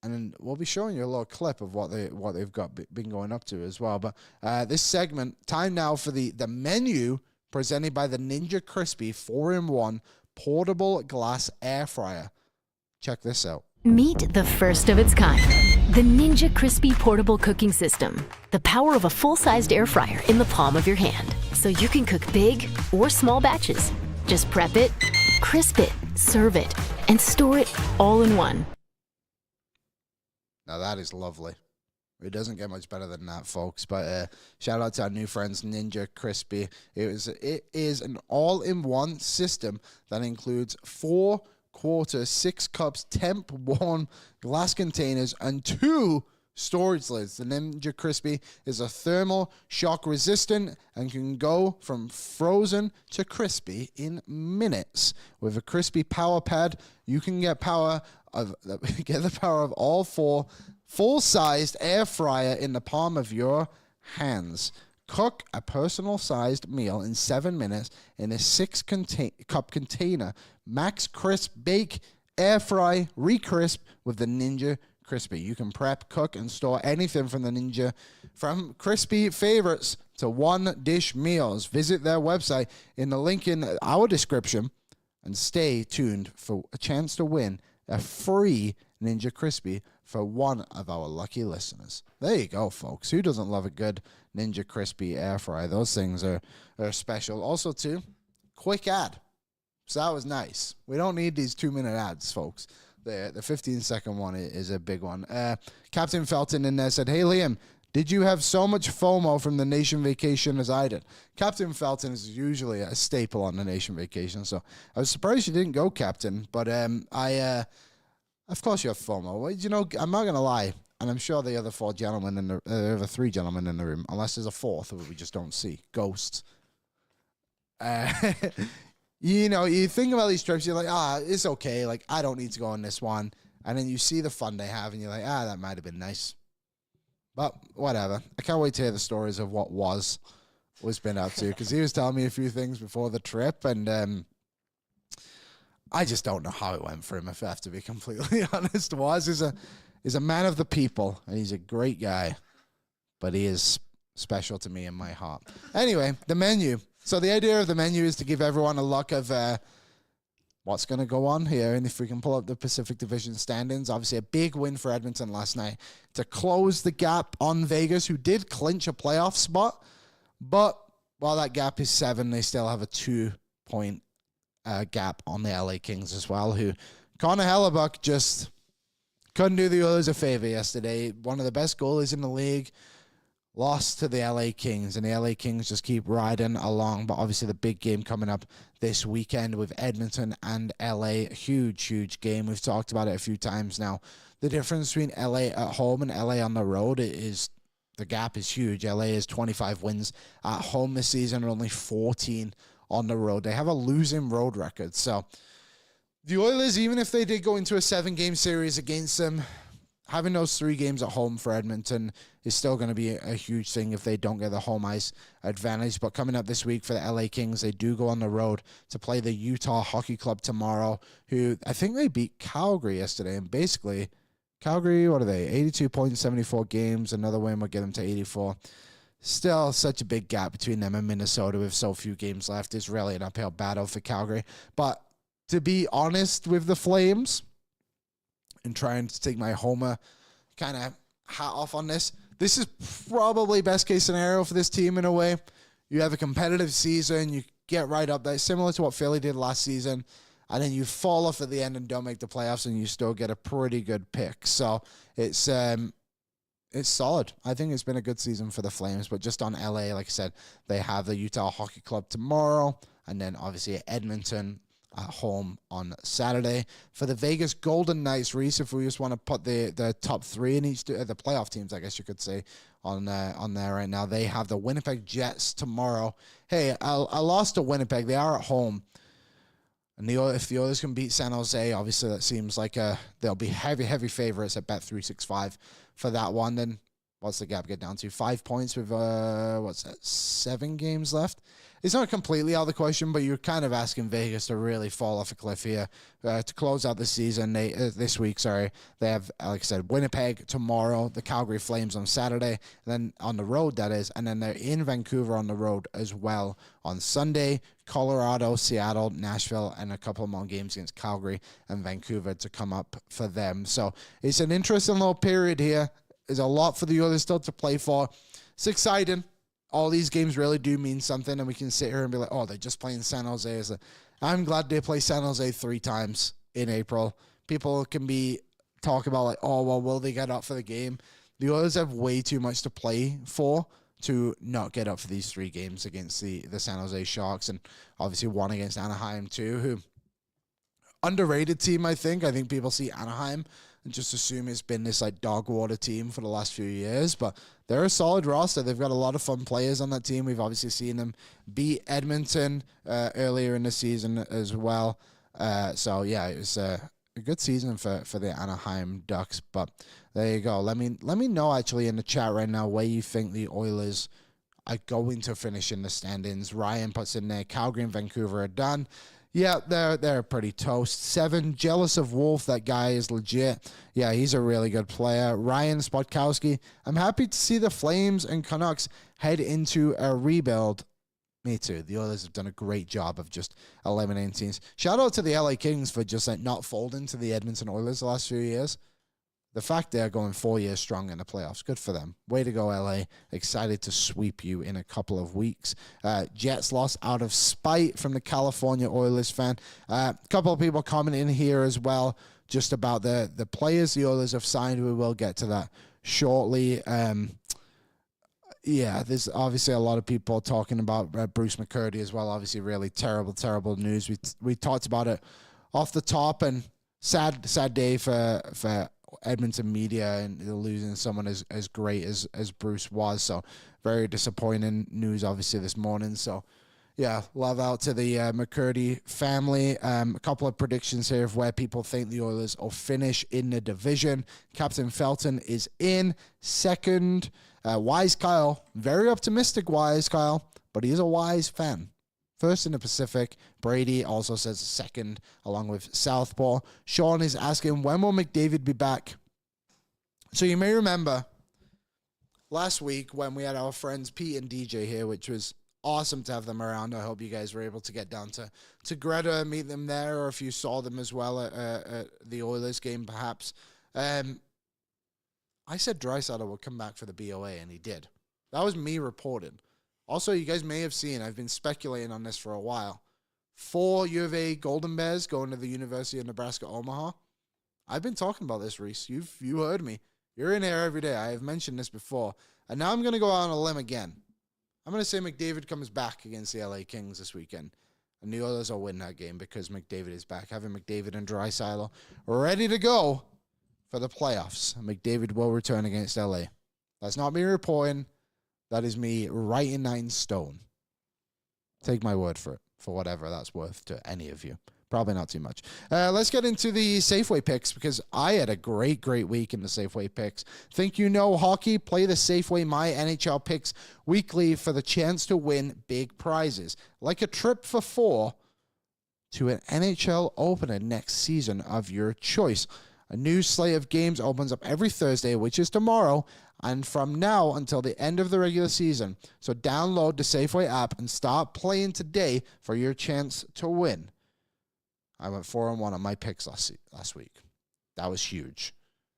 And then we'll be showing you a little clip of what they've been going up to as well. But this segment, time now for the menu presented by the Ninja Crispy 4-in-1 portable glass air fryer. Check this out. Meet the first of its kind, the Ninja Crispy portable cooking system. The power of a full-sized air fryer in the palm of your hand, so you can cook big or small batches. Just prep it, crisp it, serve it, and store it all in one. Now that is lovely. It doesn't get much better than that, folks. But shout out to our new friends, Ninja Crispy. It is an all-in-one system that includes 4 quarters, 6 cups, temp-worn glass containers, and 2 storage lids. The Ninja Crispy is a thermal, shock-resistant, and can go from frozen to crispy in minutes. With a crispy power pad, you can get the power of all 4 full-sized air fryer in the palm of your hands. Cook a personal-sized meal in 7 minutes in a 6-cup container. Max crisp, bake, air fry, re-crisp with the Ninja Crispy. You can prep, cook, and store anything from the Ninja, from crispy favorites to one-dish meals. Visit their website in the link in our description and stay tuned for a chance to win a free Ninja Crispy for one of our lucky listeners. There you go, folks. Who doesn't love a good Ninja Crispy air fry? Those things are special. Also, too, quick ad. So that was nice. We don't need these 2-minute ads, folks. The 15-second one is a big one. Captain Felton in there said, hey, Liam, did you have so much FOMO from the Nation Vacation as I did? Captain Felton is usually a staple on the Nation Vacation, so I was surprised you didn't go, Captain. But of course you have FOMO. Well, you know, I'm not going to lie, and I'm sure the other 4 gentlemen there are 3 gentlemen in the room, unless there's a 4th who we just don't see. Ghosts. You know, you think about these trips, you're like, it's okay. Like, I don't need to go on this one. And then you see the fun they have, and you're like, that might have been nice. But whatever. I can't wait to hear the stories of what was been up to, because he was telling me a few things before the trip, and I just don't know how it went for him, if I have to be completely honest. Was is a man of the people, and he's a great guy, but he is special to me in my heart. Anyway, the menu. So the idea of the menu is to give everyone a look of what's going to go on here. And if we can pull up the Pacific Division standings, obviously a big win for Edmonton last night to close the gap on Vegas, who did clinch a playoff spot. But while that gap is 7, they still have a 2-point gap on the LA Kings as well, who Connor Hellebuck just couldn't do the Oilers a favor yesterday. One of the best goalies in the league. Lost to the LA Kings, and the LA Kings just keep riding along. But obviously the big game coming up this weekend with Edmonton and LA. Huge, huge game. We've talked about it a few times now. The difference between LA at home and LA on the road is the gap is huge. LA is 25 wins at home this season and only 14 on the road. They have a losing road record. So the Oilers, even if they did go into a 7-game series against them, having those 3 games at home for Edmonton is still going to be a huge thing if they don't get the home ice advantage. But coming up this week for the LA Kings, they do go on the road to play the Utah Hockey Club tomorrow, who I think they beat Calgary yesterday. And basically, Calgary, what are they? 82 points, 74 games. Another win will get them to 84. Still such a big gap between them and Minnesota with so few games left. It's really an uphill battle for Calgary. But to be honest with the Flames, and trying to take my Homer kind of hat off on this, this is probably best case scenario for this team in a way. You have a competitive season, you get right up there, similar to what Philly did last season, and then you fall off at the end and don't make the playoffs, and you still get a pretty good pick. So it's solid. I think it's been a good season for the Flames, but just on LA, like I said, they have the Utah Hockey Club tomorrow, and then obviously Edmonton at home on Saturday. For the Vegas Golden Knights, Reese, if we just want to put the top 3 in each, the playoff teams, I guess you could say, on there right now, they have the Winnipeg Jets tomorrow. Hey, I lost to Winnipeg. They are at home. And if the Oilers can beat San Jose, obviously that seems like they'll be heavy favorites at Bet365 for that one. Then what's the gap get down to? 5 points with, 7 games left? It's not completely out of the question, but you're kind of asking Vegas to really fall off a cliff here to close out the season. This week, they have, like I said, Winnipeg tomorrow, the Calgary Flames on Saturday, and then on the road, that is, and then they're in Vancouver on the road as well on Sunday. Colorado, Seattle, Nashville, and a couple more games against Calgary and Vancouver to come up for them. So it's an interesting little period here. There's a lot for the Oilers still to play for. It's exciting. All these games really do mean something, and we can sit here and be like, oh, they're just playing San Jose. I'm glad they play San Jose 3 times in April. People can be talking about, like, oh, well, will they get up for the game? The Oilers have way too much to play for to not get up for these 3 games against the San Jose Sharks, and obviously one against Anaheim too, who underrated team, I think. I think people see Anaheim and just assume it's been this like dog water team for the last few years, but they're a solid roster. They've got a lot of fun players on that team. We've obviously seen them beat Edmonton earlier in the season as well. So yeah, it was a good season for the Anaheim Ducks. But there you go. Let me know actually in the chat right now where you think the Oilers are going to finish in the standings. Ryan puts in there, Calgary and Vancouver are done. Yeah, they're pretty toast. 7, jealous of Wolf. That guy is legit. Yeah, he's a really good player. Ryan Spotkowski. I'm happy to see the Flames and Canucks head into a rebuild. Me too. The Oilers have done a great job of just eliminating teams. Shout out to the LA Kings for just like not folding to the Edmonton Oilers the last few years. The fact they're going 4 years strong in the playoffs, good for them. Way to go, LA. Excited to sweep you in a couple of weeks. Jets lost out of spite from the California Oilers fan. A couple of people commenting here as well just about the players the Oilers have signed. We will get to that shortly. Yeah, there's obviously a lot of people talking about Bruce McCertie as well. Obviously, really terrible news. We talked about it off the top, and sad day for Edmonton media and losing someone as great as Bruce was. So very disappointing news, obviously, this morning. So yeah, love out to the McCertie family. A couple of predictions here of where people think the Oilers will finish in the division. Captain Felton is in second. Wise Kyle, very optimistic Wise Kyle, but he is a Wise fan. First in the Pacific. Brady also says second, along with Southpaw. Sean is asking, when will McDavid be back? So you may remember last week when we had our friends Pete and DJ here, which was awesome to have them around. I hope you guys were able to get down to Greta and meet them there, or if you saw them as well at the Oilers game, perhaps. I said Draisaitl would come back for the BOA, and he did. That was me reporting. Also, you guys may have seen, I've been speculating on this for a while. 4 U of A Golden Bears going to the University of Nebraska, Omaha. I've been talking about this, Reese. You heard me. You're in here every day. I have mentioned this before. And now I'm going to go out on a limb again. I'm going to say McDavid comes back against the LA Kings this weekend. And the Oilers will win that game because McDavid is back. Having McDavid and Draisaitl ready to go for the playoffs. McDavid will return against LA. That's not me reporting. That is me writing that in stone. Take my word for it. for whatever that's worth to any of you. Probably not too much. Let's get into the Safeway picks because I had a great week in the Safeway picks. Think you know hockey? Play the Safeway My NHL picks weekly for the chance to win big prizes, like a trip for 4 to an NHL opener next season of your choice. A new slate of games opens up every Thursday, which is tomorrow, and from now until the end of the regular season. So download the Safeway app and start playing today for your chance to win. I went 4-1 on my picks last week. That was huge.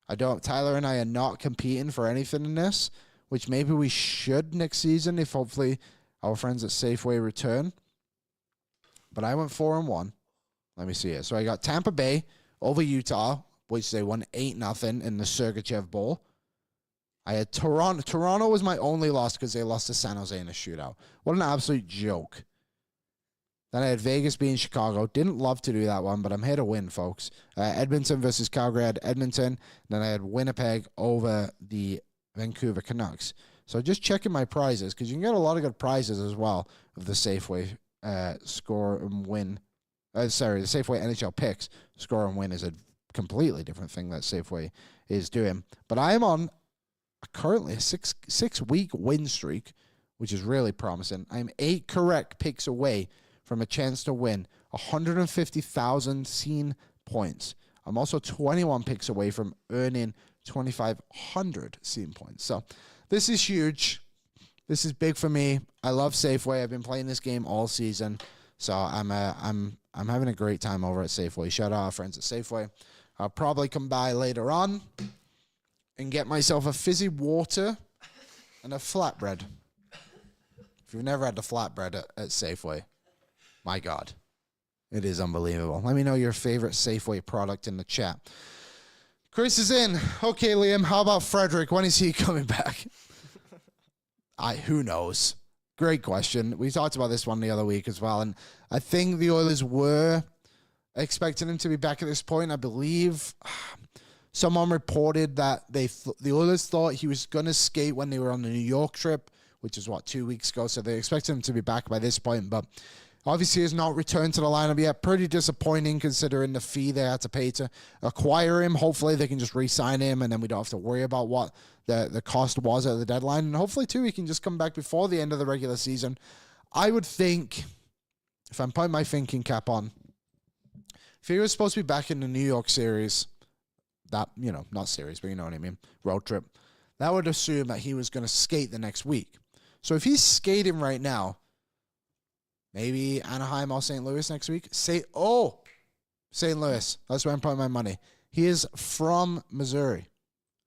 Tyler and I are not competing for anything in this, which maybe we should next season if hopefully our friends at Safeway return. But I went 4-1. Let me see it. So I got Tampa Bay over Utah, which they won 8-0 in the Sergachev Bowl. I had Toronto. Toronto was my only loss because they lost to San Jose in a shootout. What an absolute joke. Then I had Vegas being Chicago. Didn't love to do that one, but I'm here to win, folks. Edmonton versus Calgary. I had Edmonton. Then I had Winnipeg over the Vancouver Canucks. So just checking my prizes, because you can get a lot of good prizes as well of the Safeway score and win. The Safeway NHL picks. Score and win is a completely different thing that Safeway is doing. But I am on currently a six-week win streak, which is really promising. I'm 8 correct picks away from a chance to win 150,000 scene points. I'm also 21 picks away from earning 2,500 scene points. So this is huge. This is big for me. I love Safeway. I've been playing this game all season, so I'm having a great time over at Safeway. Shout out our friends at Safeway. I'll probably come by later on and get myself a fizzy water and a flatbread. If you've never had the flatbread at Safeway, my God, it is unbelievable. Let me know your favorite Safeway product in the chat. Chris is in. Okay, Liam, how about Frederick? When is he coming back? Who knows? Great question. We talked about this one the other week as well, and I think the Oilers were expecting him to be back at this point. I believe someone reported that the Oilers thought he was going to skate when they were on the New York trip, which is, 2 weeks ago, so they expected him to be back by this point, but obviously has not returned to the lineup yet. Pretty disappointing considering the fee they had to pay to acquire him. Hopefully they can just re-sign him and then we don't have to worry about what the cost was at the deadline. And hopefully, too, he can just come back before the end of the regular season. I would think, if I'm putting my thinking cap on, if he was supposed to be back in the New York series, not series, but you know what I mean, road trip, that would assume that he was going to skate the next week. So if he's skating right now, maybe Anaheim or St. Louis next week. St. Louis. That's where I'm putting my money. He is from Missouri.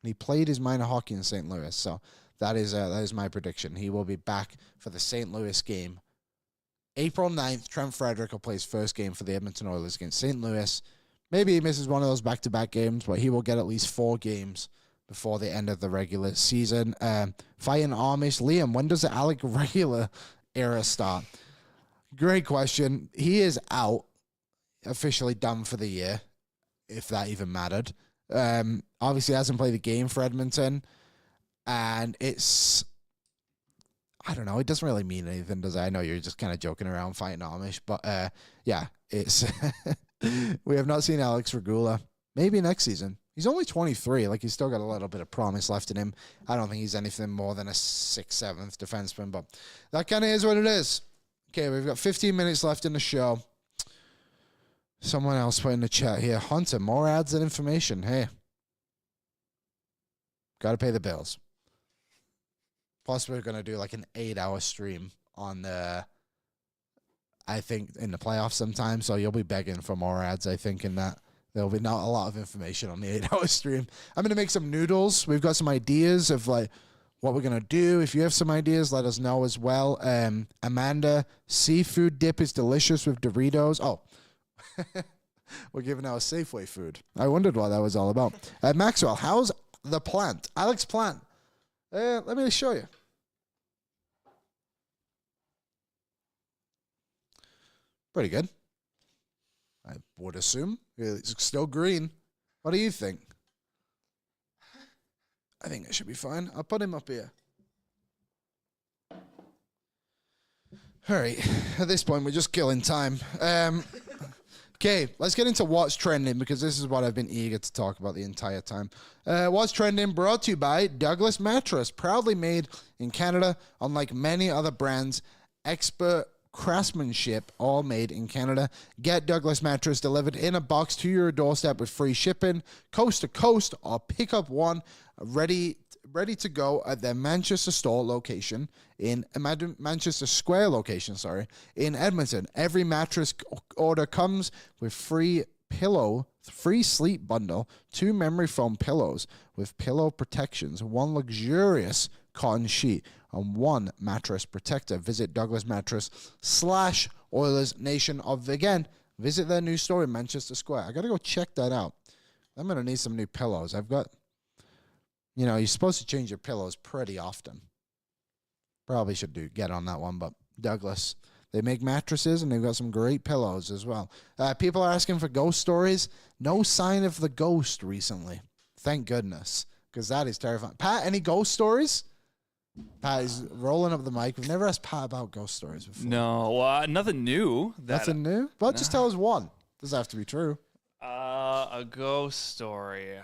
And he played his minor hockey in St. Louis. So that is my prediction. He will be back for the St. Louis game. April 9th, Trent Frederick will play his first game for the Edmonton Oilers against St. Louis. Maybe he misses one of those back-to-back games, but he will get at least 4 games before the end of the regular season. Fighting Amish. Liam, when does the Alec Regular era start? Great question. He is out, officially done for the year, if that even mattered. Obviously hasn't played the game for Edmonton, and it's, I don't know, it doesn't really mean anything, does it? I know you're just kind of joking around fighting Amish, but yeah, it's we have not seen Alex Regula. Maybe next season. He's only 23. Like, he's still got a little bit of promise left in him. I don't think he's anything more than a 6th, 7th defenseman, but that kind of is what it is. Okay, we've got 15 minutes left in the show. Someone else put in the chat here. Hunter, more ads and information. Hey. Got to pay the bills. Plus, we're going to do like an 8-hour stream on I think, in the playoffs sometime. So you'll be begging for more ads, I think, in that. There'll be not a lot of information on the 8-hour stream. I'm going to make some noodles. We've got some ideas of like what we're going to do. If you have some ideas, let us know as well. Amanda, seafood dip is delicious with Doritos. Oh, we're giving out Safeway food. I wondered what that was all about. Maxwell, how's the plant? Alex Plant. Let me show you. Pretty good. I would assume. It's still green. What do you think? I think it should be fine. I'll put him up here. All right. At this point, we're just killing time. Okay, let's get into what's trending because this is what I've been eager to talk about the entire time. What's trending brought to you by Douglas Mattress, proudly made in Canada. Unlike many other brands, expert craftsmanship, all made in Canada. Get Douglas Mattress delivered in a box to your doorstep with free shipping, coast to coast, or pick up one ready to go at their Manchester store location Manchester Square location, in Edmonton. Every mattress order comes with free sleep bundle, 2 memory foam pillows with pillow protections, 1 luxurious cotton sheet, and 1 mattress protector. Visit Douglas Mattress /Oilersnation again. Visit their new store in Manchester Square. I got to go check that out. I'm going to need some new pillows. I've got, you're supposed to change your pillows pretty often. Probably should get on that one, but Douglas, they make mattresses and they've got some great pillows as well. People are asking for ghost stories. No sign of the ghost recently. Thank goodness, because that is terrifying. Pat, any ghost stories? Pat is rolling up the mic. We've never asked Pat about ghost stories before. No, nothing new. Nothing new? Well, just tell us one. Doesn't have to be true. A ghost story.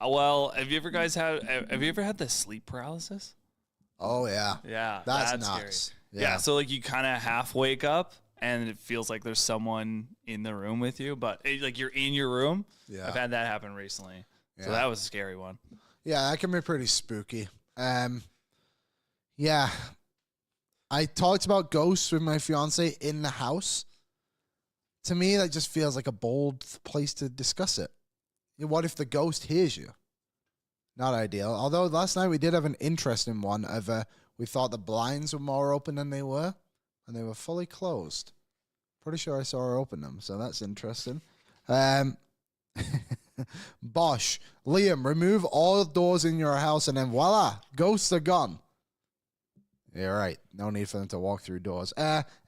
Well, have you ever had the sleep paralysis? Oh, yeah. Yeah. That's scary. nuts. Yeah. So, you kind of half wake up and it feels like there's someone in the room with you, but you're in your room. Yeah. I've had that happen recently. Yeah. So that was a scary one. Yeah, that can be pretty spooky. Yeah. I talked about ghosts with my fiance in the house. To me, that just feels like a bold place to discuss it. What if the ghost hears you? Not ideal. Although last night we did have an interesting one of we thought the blinds were more open than they were, and they were fully closed. Pretty sure I saw her open them, so that's interesting. Bosch, Liam, remove all doors in your house, and then voila, ghosts are gone. Yeah, right. No need for them to walk through doors.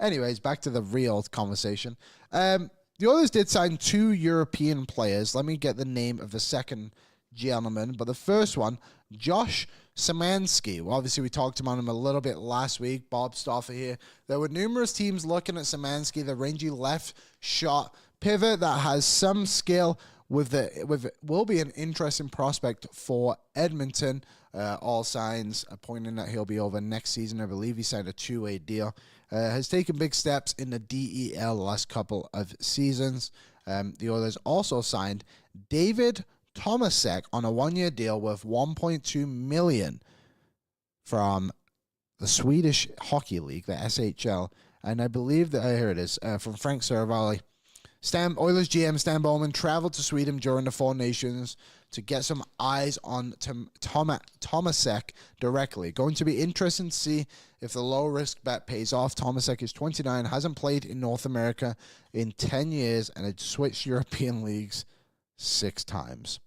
Anyways, back to the real conversation. The Oilers did sign 2 European players. Let me get the name of the second gentleman. But the first one, Josh Szymanski. Well, obviously, we talked about him a little bit last week. Bob Stauffer here. There were numerous teams looking at Szymanski, the rangy left shot pivot that has some skill. Will be an interesting prospect for Edmonton. All signs are pointing that he'll be over next season. I believe he signed a 2-way deal. Has taken big steps in the DEL the last couple of seasons. The Oilers also signed David Tomasek on a 1-year deal worth $1.2 million from the Swedish Hockey League, the SHL. And I believe that, here it is, from Frank Saravalli. Oilers GM Stan Bowman traveled to Sweden during the Four Nations to get some eyes on Tomasek directly. Going to be interesting to see if the low-risk bet pays off. Tomasek is 29, hasn't played in North America in 10 years, and had switched European leagues 6 times.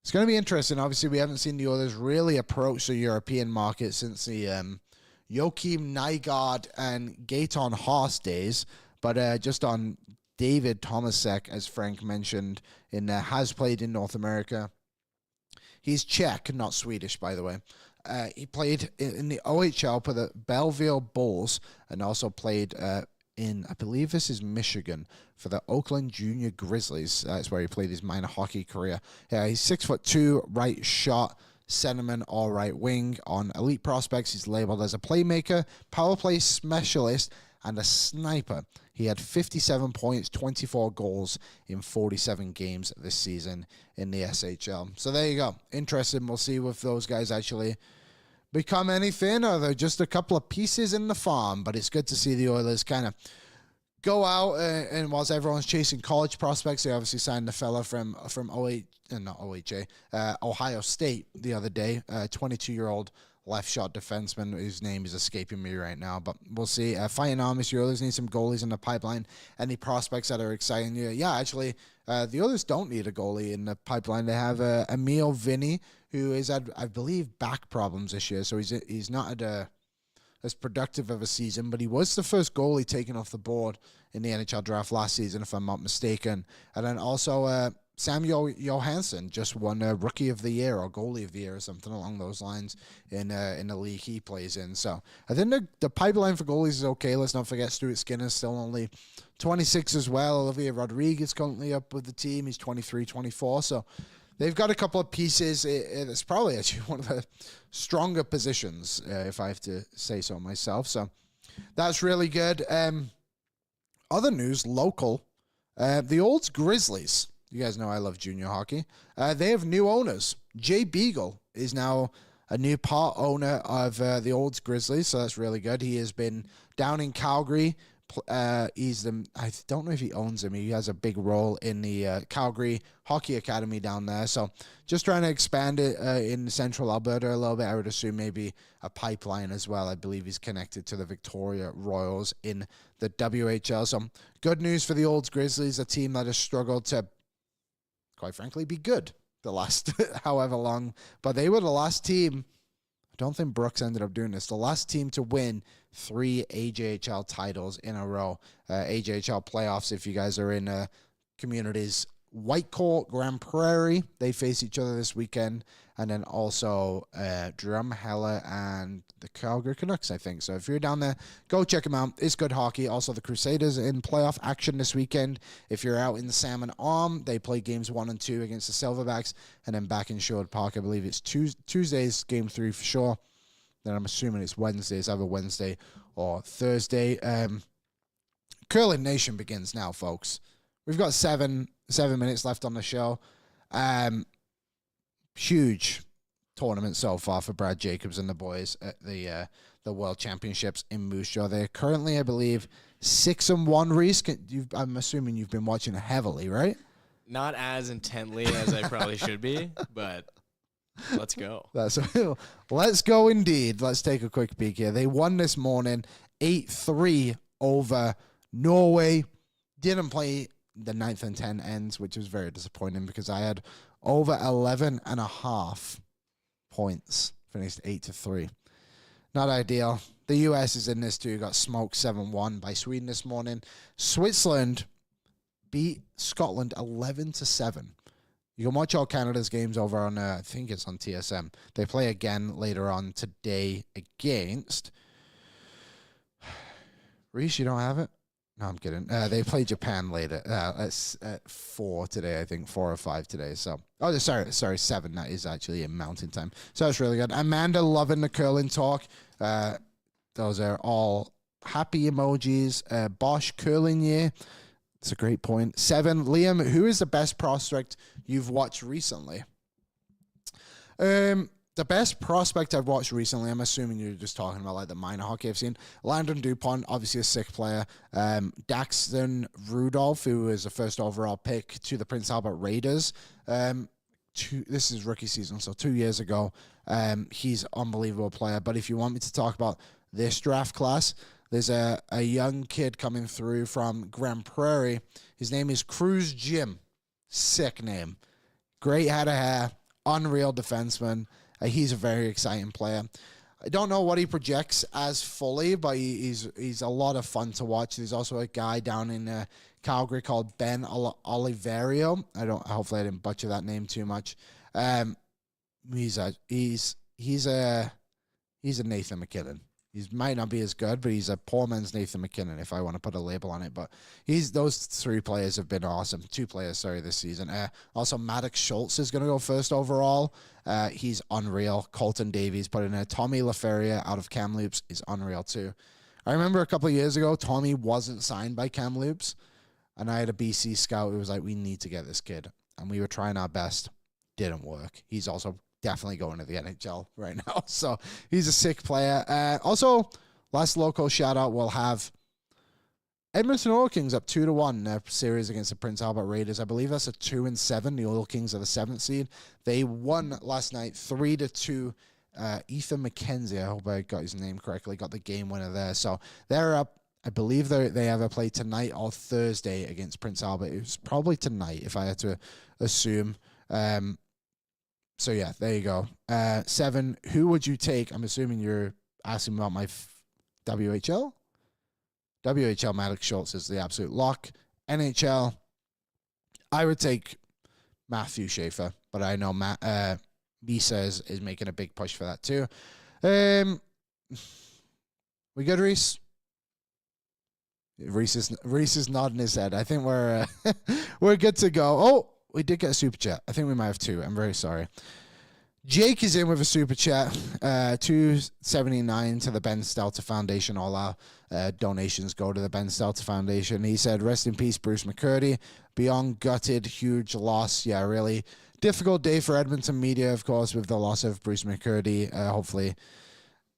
It's going to be interesting. Obviously, we haven't seen the Oilers really approach the European market since the Joachim Nygard and Gaetan Haas days. But just on David Tomasek, as Frank mentioned, has played in North America. He's Czech, not Swedish, by the way. He played in the OHL for the Belleville Bulls and also played in, I believe this is Michigan, for the Oakland Junior Grizzlies. That's where he played his minor hockey career. He's 6'2", right shot, centerman or right wing. On Elite Prospects, he's labeled as a playmaker, power play specialist, and a sniper. He had 57 points, 24 goals in 47 games this season in the SHL. So there you go. Interesting. We'll see if those guys actually become anything, or they're just a couple of pieces in the farm. But it's good to see the Oilers kind of go out, and whilst everyone's chasing college prospects, they obviously signed the fella from Ohio State the other day, 22-year-old left shot defenseman whose name is escaping me right now, but we'll see. Fighting Amish, the Oilers need some goalies in the pipeline. Any prospects that are exciting you? Yeah, actually, the Oilers don't need a goalie in the pipeline. They have Emil Vinny, who has had, I believe, back problems this year, so he's not had as productive of a season, but he was the first goalie taken off the board in the NHL draft last season, if I'm not mistaken. And then also Samuel Johansson just won a Rookie of the Year or Goalie of the Year or something along those lines in the league he plays in. So I think the pipeline for goalies is okay. Let's not forget Stuart Skinner's still only 26 as well. Olivier Rodriguez currently up with the team. He's 23, 24. So they've got a couple of pieces. It's probably actually one of the stronger positions, if I have to say so myself. So that's really good. Other news, local. The Olds Grizzlies. You guys know I love junior hockey. They have new owners. Jay Beagle is now a new part owner of the Olds Grizzlies, so that's really good. He has been down in Calgary. I don't know if he owns them. He has a big role in the Calgary Hockey Academy down there. So just trying to expand it in central Alberta a little bit. I would assume maybe a pipeline as well. I believe he's connected to the Victoria Royals in the WHL. So good news for the Olds Grizzlies, a team that has struggled to, quite frankly, be good the last however long. But they were the last team. I don't think Brooks ended up doing this. The last team to win 3 AJHL titles in a row. AJHL playoffs, if you guys are in communities. Whitecourt, Grand Prairie, they face each other this weekend. And then also Drumheller and the Calgary Canucks, I think. So if you're down there, go check them out. It's good hockey. Also, the Crusaders in playoff action this weekend. If you're out in the Salmon Arm, they play games 1 and 2 against the Silverbacks. And then back in Sherwood Park, I believe it's Tuesday's game 3 for sure. Then I'm assuming it's Wednesdays, either Wednesday or Thursday. Curling Nation begins now, folks. We've got seven minutes left on the show. Huge tournament so far for Brad Jacobs and the boys at the World Championships in Moose Jaw. They're currently, I believe, 6-1. Reese, I'm assuming you've been watching heavily, right? Not as intently as I probably should be, but let's go. Let's go indeed. Let's take a quick peek here. They won this morning 8-3 over Norway. Didn't play the 9th and 10 ends, which was very disappointing because I had over 11.5 points. Finished 8-3. Not ideal. The U.S. is in this too. Got smoked 7-1 by Sweden this morning. Switzerland beat Scotland 11-7. You can watch all Canada's games over on, I think it's on TSM. They play again later on today against... Reese, you don't have it? No, I'm kidding. They play Japan later. It's at 4 today, I think. 4 or 5 today. So, sorry, 7. That is actually in Mountain Time. So that's really good. Amanda loving the curling talk. Those are all happy emojis. Bosch curling year. It's a great point. 7. Liam, who is the best prospect you've watched recently? The best prospect I've watched recently, I'm assuming you're just talking about like the minor hockey I've seen. Landon Dupont, obviously a sick player. Daxton Rudolph, who was the first overall pick to the Prince Albert Raiders. This is rookie season, so 2 years ago. He's an unbelievable player. But if you want me to talk about this draft class, there's a young kid coming through from Grand Prairie. His name is Cruz Jim. Sick name. Great head of hair. Unreal defenseman. He's a very exciting player. I don't know what he projects as fully, but he's a lot of fun to watch. There's also a guy down in Calgary called Ben Oliverio. Hopefully I didn't butcher that name too much. He's a Nathan McKinnon. He might not be as good, but he's a poor man's Nathan McKinnon, if I want to put a label on it. But those 3 players have been awesome. 2 players, this season. Also, Maddox Schultz is going to go first overall. He's unreal. Colton Davies put in there. Tommy LaFeria out of Kamloops is unreal too. I remember a couple of years ago, Tommy wasn't signed by Kamloops, and I had a BC scout who was like, we need to get this kid. And we were trying our best. Didn't work. He's also definitely going to the NHL right now. So he's a sick player. Also, last local shout out, we'll have Edmonton Oil Kings up 2-1 in their series against the Prince Albert Raiders. I believe that's a 2-7. The Oil Kings are the 7th seed. They won last night 3-2. Ethan McKenzie, I hope I got his name correctly, got the game winner there. So they're up. I believe they either play tonight or Thursday against Prince Albert. It was probably tonight, if I had to assume. So, yeah, there you go. 7, who would you take? I'm assuming you're asking about my WHL? WHL, Maddox Schultz is the absolute lock. NHL, I would take Matthew Schaefer, but I know Misa is making a big push for that too. We good, Reese? Reese is nodding his head. I think we're we're good to go. Oh, we did get a super chat. I think we might have two. I'm very sorry. Jake is in with a super chat, $2.79 to the Ben Stelter Foundation. All our donations go to the Ben Stelter Foundation. He said, rest in peace, Bruce McCertie. Beyond gutted, huge loss. Yeah, really difficult day for Edmonton media, of course, with the loss of Bruce McCertie. Hopefully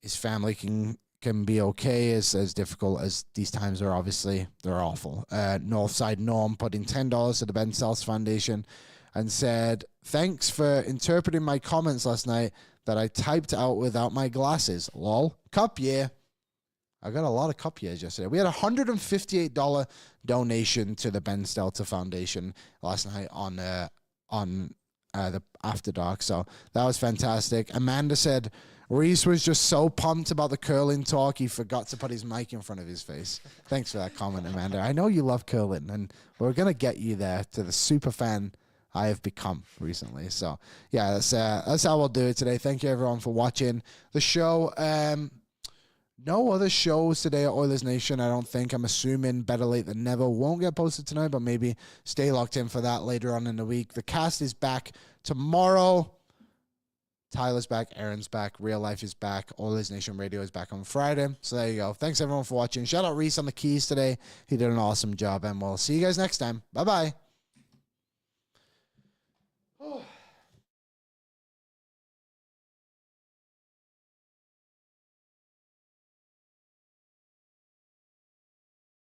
his family can be okay, as difficult as these times are. Obviously, they're awful. Northside Norm put in $10 to the Ben Stelter Foundation and said, thanks for interpreting my comments last night that I typed out without my glasses. Lol. Cup year. I got a lot of cup years yesterday. We had a $158 donation to the Ben Stelter Foundation last night on the After Dark. So that was fantastic. Amanda said, Reese was just so pumped about the curling talk, he forgot to put his mic in front of his face. Thanks for that comment, Amanda. I know you love curling, and we're going to get you there to the super fan I have become recently. So, yeah, that's how we'll do it today. Thank you, everyone, for watching the show. No other shows today at Oilers Nation, I don't think. I'm assuming Better Late Than Never won't get posted tonight, but maybe stay locked in for that later on in the week. The cast is back tomorrow. Tyler's back, Aaron's back, Real Life is back, Oilers Nation Radio is back on Friday. So there you go. Thanks, everyone, for watching. Shout out Reese on the keys today. He did an awesome job, and we'll see you guys next time. Bye-bye.